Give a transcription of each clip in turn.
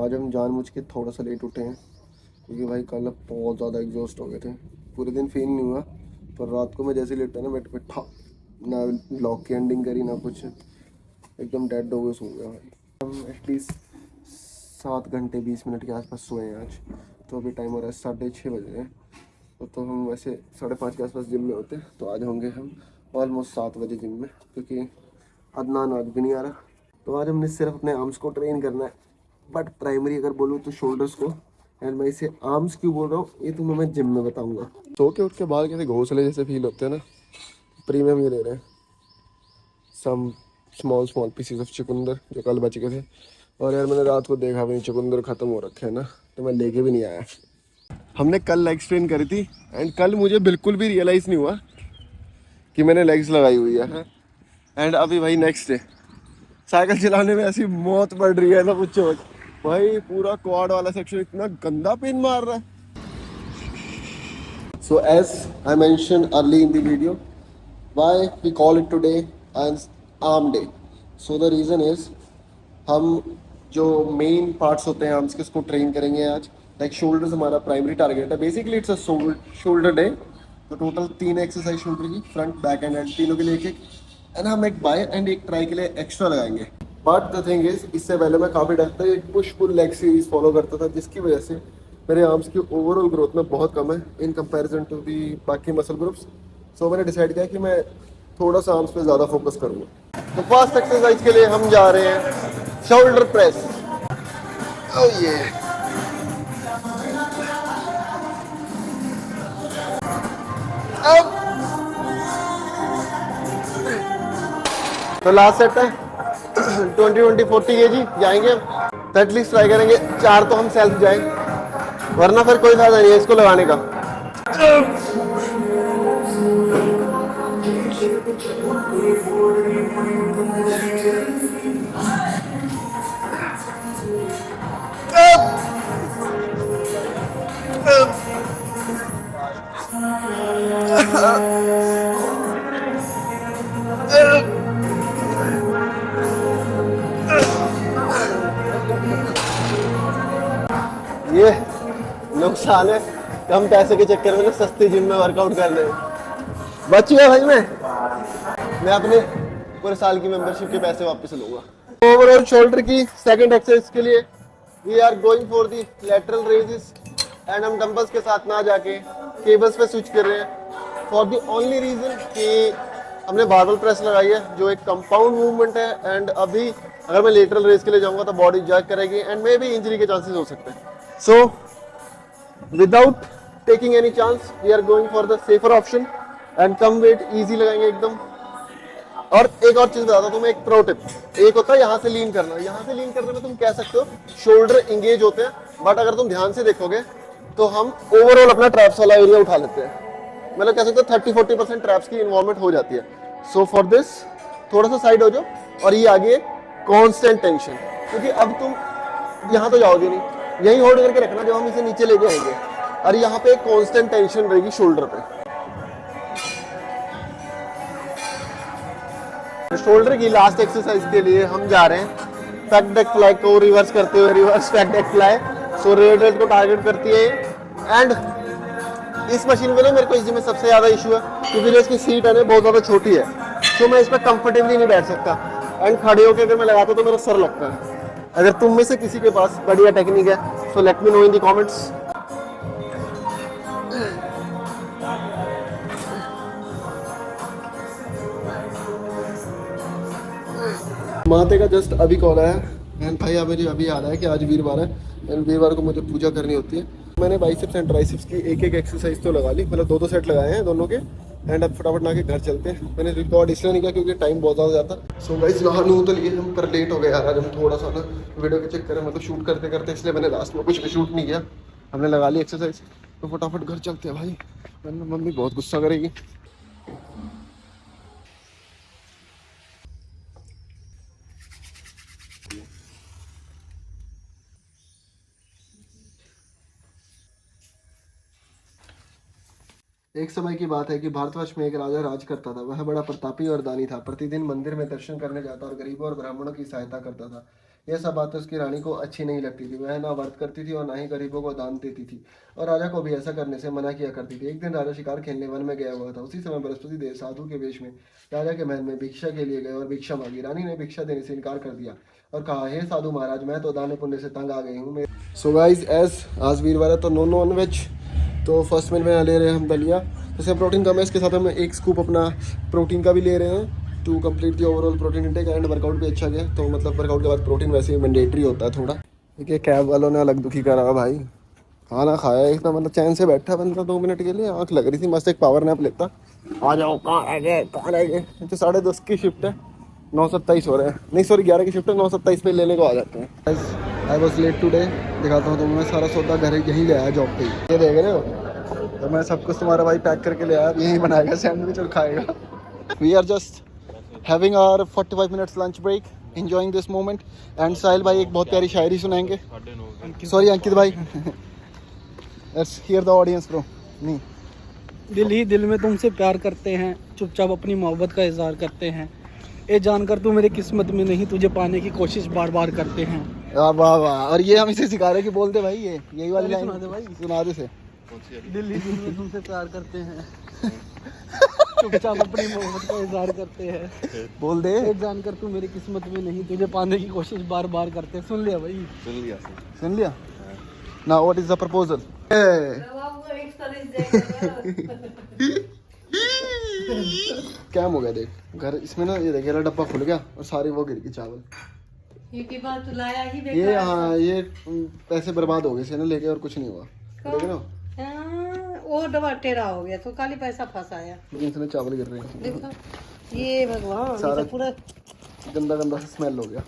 आज हम जानबूझ के थोड़ा सा लेट उठे हैं क्योंकि भाई कल बहुत ज़्यादा एग्जॉस्ट हो गए थे। पूरे दिन फील नहीं हुआ, पर रात को मैं जैसे ही लेटा ना बेड पे ठा, ना ब्लॉग की एंडिंग करी ना कुछ, एकदम डेड हो गए, सो गया भाई। हम एटलीस्ट 7 घंटे 20 मिनट के आसपास सोए हैं आज। तो अभी टाइम हो रहा है 6:30 बज रहे हैं। तो हम वैसे 5:30 के आसपास जिम में होते हैं, तो आज होंगे हम ऑलमोस्ट 7 बजे जिम में, क्योंकि अदनान आज भी नहीं आ रहा। तो आज हमने सिर्फ अपने आर्म्स को ट्रेन करना है, बट प्राइमरी अगर बोलूँ तो शोल्डर्स को। एंड मैं इसे आर्म्स क्यों बोल रहा हूँ ये तुम्हें मैं जिम में बताऊंगा। सो के उठ के बाल कैसे घोंसले जैसे फील होते हैं ना। प्रीमियम ये ले रहे हैं, some small small pieces of चुकंदर जो कल बच गए थे। और यार मैंने रात को देखा भी नहीं, चुकंदर खत्म हो रखे हैं ना, तो मैं लेके भी नहीं आया। हमने कल लेग्स ट्रेन करी थी एंड कल मुझे बिल्कुल भी रियलाइज़ नहीं हुआ कि मैंने लेग्स लगाई हुई है। एंड अभी भाई नेक्स्ट डे साइकिल चलाने में ऐसी मौत पड़ रही है ना, पूछो मत। भाई पूरा क्वाड वाला सेक्शन इतना गंदा पेन मार रहा है। So as I mention early in the video, why we call it today as arm day. So the reason is हम जो मेन पार्ट्स होते हैं आर्म्स के उसको ट्रेन करेंगे आज। लाइक शोल्डर्स हमारा प्राइमरी टारगेट है। Basically it's a shoulder day. तो टोटल 3 एक्सरसाइज शोल्डर की, फ्रंट बैक एंड हेड तीनों के लिए एक एक। एंड हम एक बाय एंड एक ट्राई के लिए एक्स्ट्रा लगाएंगे। बट द थिंग इज, इससे पहले मैं काफ़ी टाइम तक एक push pull leg series follow करता था, जिसकी वजह से मेरे आर्म्स की ओवरऑल ग्रोथ में बहुत कम है इन कंपैरिजन टू दी बाकी मसल ग्रुप्स। सो मैंने डिसाइड किया कि मैं थोड़ा सा आर्म्स पे ज़्यादा फोकस करूँगा। तो फर्स्ट एक्सरसाइज के लिए हम जा रहे हैं शोल्डर प्रेस। ओह ये अब तो लास्ट सेट है 20-20-40 kg जाएंगे हम। तो एटलीस्ट ट्राई करेंगे 4 तो हम सेल्फ जाए, वरना फिर कोई फायदा नहीं है इसको लगाने का। ये नुकसान है कम पैसे के चक्कर में ना सस्ती जिम में वर्कआउट कर रहे हैं। बच गया भाई, मैं अपने पूरे साल की मेंबरशिप के पैसे वापस लूंगा। ओवरऑल शोल्डर की सेकंड एक्सरसाइज के लिए we are going for the lateral raises. And हम डंबल्स के साथ ना जाके केबल्स पे स्विच कर रहे हैं, फॉर द ओनली रीजन कि हमने बारबल प्रेस लगाई है जो एक कंपाउंड मूवमेंट है। एंड अभी अगर मैं लेटरल रेस के लिए जाऊंगा तो बॉडी जर्क करेगी एंड मे भी इंजरी के चांसेस हो सकते हैं। So, without taking any chance, we are going for the safer option and कम वेट इजी लगाएंगे एकदम। और एक और चीज बता दो तुम्हें, एक प्रो टिप। एक होता है यहाँ से लीन करना, यहाँ से लीन करने में तुम कह सकते हो शोल्डर इंगेज होते हैं, बट अगर तुम ध्यान से देखोगे तो हम ओवरऑल अपना ट्रैप्स वाला एरिया उठा लेते हैं। मतलब कह सकते हो 30-40% ट्रैप्स की इन्वॉल्वमेंट हो जाती है। सो फॉर दिस थोड़ा सा साइड हो जाओ और ये आगे कॉन्स्टेंट टेंशन, क्योंकि अब तुम यहाँ तो जाओगे नहीं, यही होल्ड करके रखना जब हम इसे नीचे लेके आएंगे। और यहाँ पे कांस्टेंट टेंशन रहेगी शोल्डर पे। शोल्डर की लास्ट एक्सरसाइज के लिए हम जा रहे हैं बैक डेक फ्लाई को रिवर्स करते हुए, रिवर्स बैक डेक फ्लाई। सो रेड रेड को टारगेट करती है। एंड इस मशीन में ना मेरे को इस जिम में सबसे ज्यादा इशू है क्योंकि इसकी सीट है ना बहुत ज्यादा छोटी है, तो मैं इस पर कंफर्टेबली नहीं बैठ सकता। एंड खड़े होकर अगर मैं लगाता हूँ तो मेरा सर लगता है। अगर तुम में से किसी के पास बढ़िया टेक्निक है so let me know in the comments. माते का जस्ट अभी कॉल आया एंड भाई मुझे अभी आ रहा है कि आज वीरवार है एंड वीरवार को मुझे पूजा करनी होती है। मैंने बाइसेप्स एंड ट्राइसेप्स की एक एक एक्सरसाइज तो लगा ली, मतलब 2-2 सेट लगाए हैं दोनों के। एंड अब फटाफट ना के घर चलते हैं। मैंने रिकॉर्ड इसलिए नहीं किया क्योंकि टाइम बहुत ज़्यादा जाता। सो गाइस नहा लूँ तो लिए हम पर लेट हो गए यार। आज हम थोड़ा सा ना वीडियो के चक्कर में मतलब शूट करते करते, इसलिए मैंने लास्ट में कुछ भी शूट नहीं किया। हमने लगा ली एक्सरसाइज, तो फटाफट घर चलते हैं भाई, वरना मम्मी बहुत गुस्सा करेगी। एक समय की बात है कि भारतवर्ष में एक राजा राज करता था। वह बड़ा प्रतापी और दानी था। प्रतिदिन मंदिर में दर्शन करने जाता और गरीबों और ब्राह्मणों की सहायता करता था। ये सब बातें उसकी रानी को अच्छी नहीं लगती थी। वह ना व्रत करती थी और ना ही गरीबों को दान देती थी, और राजा को भी ऐसा करने से मना किया करती थी। एक दिन राजा शिकार खेलने वन में गया हुआ था। उसी समय बृहस्पति देव साधु के वेश में राजा के महल में भिक्षा के लिए गए और भिक्षा मांगी। रानी ने भिक्षा देने से इनकार कर दिया और कहा, हे साधु महाराज, मैं तो दान पुण्य से तंग आ गई हूँ। सो गाइस, एज आज वीरवार है तो नॉन वेज। तो फर्स्ट मील में ले रहे हैं हम दलिया, जैसे प्रोटीन कम है, इसके साथ हम एक स्कूप अपना प्रोटीन का भी ले रहे हैं to complete the overall protein intake. And workout भी अच्छा गया, तो मतलब वर्कआउट के बाद प्रोटीन वैसे ही मैंडेटरी होता है थोड़ा। देखिए कैब वालों ने अलग दुखी करा भाई, खाना खाया एकदम मतलब चैन से बैठा बंदा 2 मिनट के लिए, आँख लग रही थी मस्त, एक पावर नैप लेता। आ जाओ, कहाँ रह गए कहाँ रह गए। तो 10:30 की शिफ्ट है, 9:27 हो रहे हैं, नहीं सॉरी 11 की शिफ्ट है, 9:27 पे लेने को आ जाते हैं। I was late today. दिखाता हूँ तुम्हें, मैं सारा सौदा घर यहीं ले आया जॉब पे ही, ये देख रहे हो। तो मैं सब कुछ तुम्हारा भाई पैक करके ले आया, यहीं बनाएगा सैंडविच और खाएगा। We are just having our 45 minutes lunch break, enjoying this moment. And Sahil भाई एक बहुत प्यारी शायरी सुनाएंगे। सॉरी अंकित भाई, let's hear the audience bro. नहीं, दिल ही दिल में तुमसे प्यार करते हैं, चुपचाप अपनी मोहब्बत का इजहार करते हैं। ये जानकर तू मेरी किस्मत में नहीं, तुझे पाने की कोशिश बार बार करते हैं। वाह वाह वाह। और ये हम इसे सिखा रहे हैं कि बोलते भाई, ये यही वाली लाइन सुना दे भाई, सुना दे से। दिल ही दिल में तुमसे प्यार करते हैं, चुपचाप अपनी मोहब्बत का इजहार करते हैं। बोल दे। ये जानकर तू मेरी किस्मत में नहीं, तुझे पाने की कोशिश बार बार करते हैं। सुन लिया भाई, सुन लिया। Now what is the proposal? क्या हो गया देख, घर इसमें ना ये देख, ये डब्बा खुल गया और सारे वो गिर गए चावल। ये बात तो लाया ही बेकार। ये हाँ, ये पैसे बर्बाद हो गए से ना लेके, और कुछ नहीं हुआ। देख ना, वो डब्बा टेढ़ा हो गया तो खाली पैसा फंसाया। लेकिन इसमें चावल गिर रहे हैं। देखो ये भगवान, सारा ये तो पूरा गंदा गंदा सा स्मेल हो गया।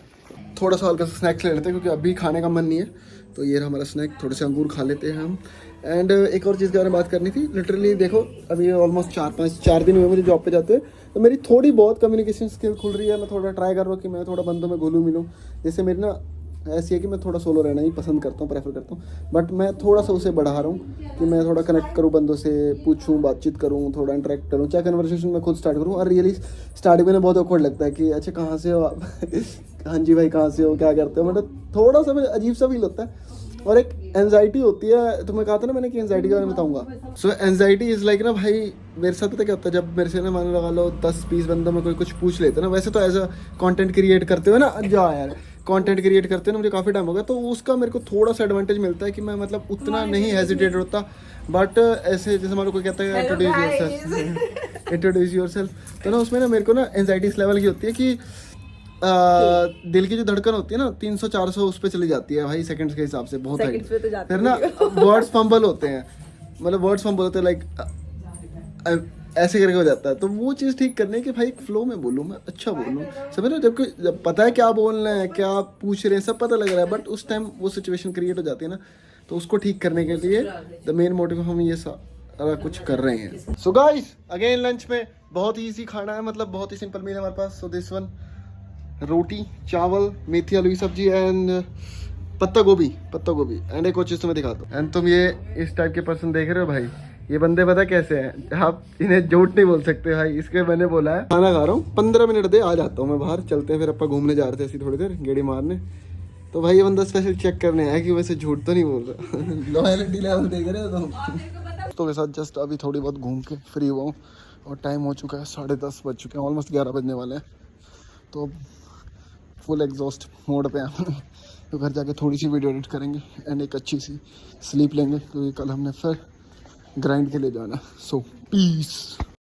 थोड़ा सा हल्का सा स्नैक्स ले लेते हैं क्योंकि अभी खाने का मन नहीं है। तो ये रहा हमारा स्नैक, थोड़े से अंगूर खा लेते हैं हम। एंड एक और चीज़ के बारे में बात करनी थी। लिटरली देखो, अभी ऑलमोस्ट 4 दिन हुए मुझे जॉब पे जाते हैं, तो मेरी थोड़ी बहुत कम्युनिकेशन स्किल खुल रही है। मैं थोड़ा ट्राई कर रहा हूँ कि मैं थोड़ा बंदों में घुलूँ मिलूँ। जैसे मेरी ना ऐसी है कि मैं थोड़ा सोलो रहना ही पसंद करता हूँ, प्रेफर करता हूँ, बट मैं थोड़ा सा उसे बढ़ा रहा हूँ कि मैं थोड़ा कनेक्ट करूँ बंदों से, पूछूँ, बातचीत करूँ, थोड़ा इंटरेक्ट करूँ, चाहे कन्वर्सेशन मैं खुद स्टार्ट करूँ। और रियली स्टार्टिंग में बहुत ऑकवर्ड लगता है कि अच्छा कहाँ से हो आप हाँ जी भाई कहाँ से हो, क्या करते हो, मतलब थोड़ा सा अजीब सा फील होता है। और एक एंजाइटी होती है, तुम्हें कहा था ना मैंने कि एंजाइटी के बारे में बताऊंगा। सो एंजाइटी इज़ लाइक ना भाई, मेरे साथ पता क्या होता है, जब मेरे से ना मान लगा लो 10-20 बंदों में कोई कुछ पूछ लेते ना, वैसे तो एज अ कंटेंट क्रिएट करते हुए ना, जा यार कंटेंट क्रिएट करते ना मुझे काफ़ी टाइम हो गया, तो उसका मेरे को थोड़ा सा एडवांटेज मिलता है कि मैं मतलब उतना नहीं हेजिटेट होता। बट ऐसे जैसे हमारे को कहता है इंट्रोड्यूस योरसेल्फ, तो ना उसमें ना मेरे को ना एंजाइटी इस लेवल की होती है कि दिल की जो धड़कन होती है ना 300-400 उस पर चली जाती है भाई, सेकंड्स के हिसाब से बहुत हाई। फिर ना वर्ड्स फंबल होते हैं, मतलब वर्ड्स फंबल होते हैं, लाइक ऐसे करके हो जाता है। तो वो चीज़ ठीक करने की भाई, एक फ्लो में बोलूँ मैं, अच्छा बोलूँ, समझ रहे हो, जब पता है क्या बोलना है, क्या पूछ रहे हैं, सब पता लग रहा है, बट उस टाइम वो सिचुएशन क्रिएट हो जाती है ना, तो उसको ठीक करने के लिए द मेन मोटिव हम ये सारा कुछ कर रहे हैं। सो गाइस अगेन लंच में बहुत ही ईजी खाना है, मतलब बहुत ही सिंपल मील है हमारे पास। सो दिस वन, रोटी, चावल, मेथी आलू की सब्जी एंड पत्ता गोभी एंड एक और चीज़ तुम्हें दिखाता हूँ। एंड तुम ये इस टाइप के पर्सन देख रहे हो भाई, ये बंदे पता कैसे हैं, आप इन्हें झूठ नहीं बोल सकते भाई। इसके मैंने बोला है खाना खा रहा हूँ, 15 मिनट दे आ जाता हूँ मैं बाहर, चलते हैं, फिर अपन घूमने जा रहे थे ऐसी थोड़ी देर गेड़ी मारने। तो भाई ये बंदा स्पेशल चेक करने आया कि वैसे झूठ तो नहीं बोल रहा लॉयल्टी लेवल देख रहे हो तुम। तो के साथ जस्ट अभी थोड़ी बहुत घूम के फ्री हुआ हूँ और टाइम हो चुका है 10:30 बज चुके हैं, ऑलमोस्ट 11 बजने वाले हैं। तो फुल एग्जॉस्ट मोड पे हैं तो घर जाके थोड़ी सी वीडियो एडिट करेंगे एंड एक अच्छी सी स्लीप लेंगे, क्योंकि कल हमने फिर ग्राइंड के लिए जाना है। सो पीस।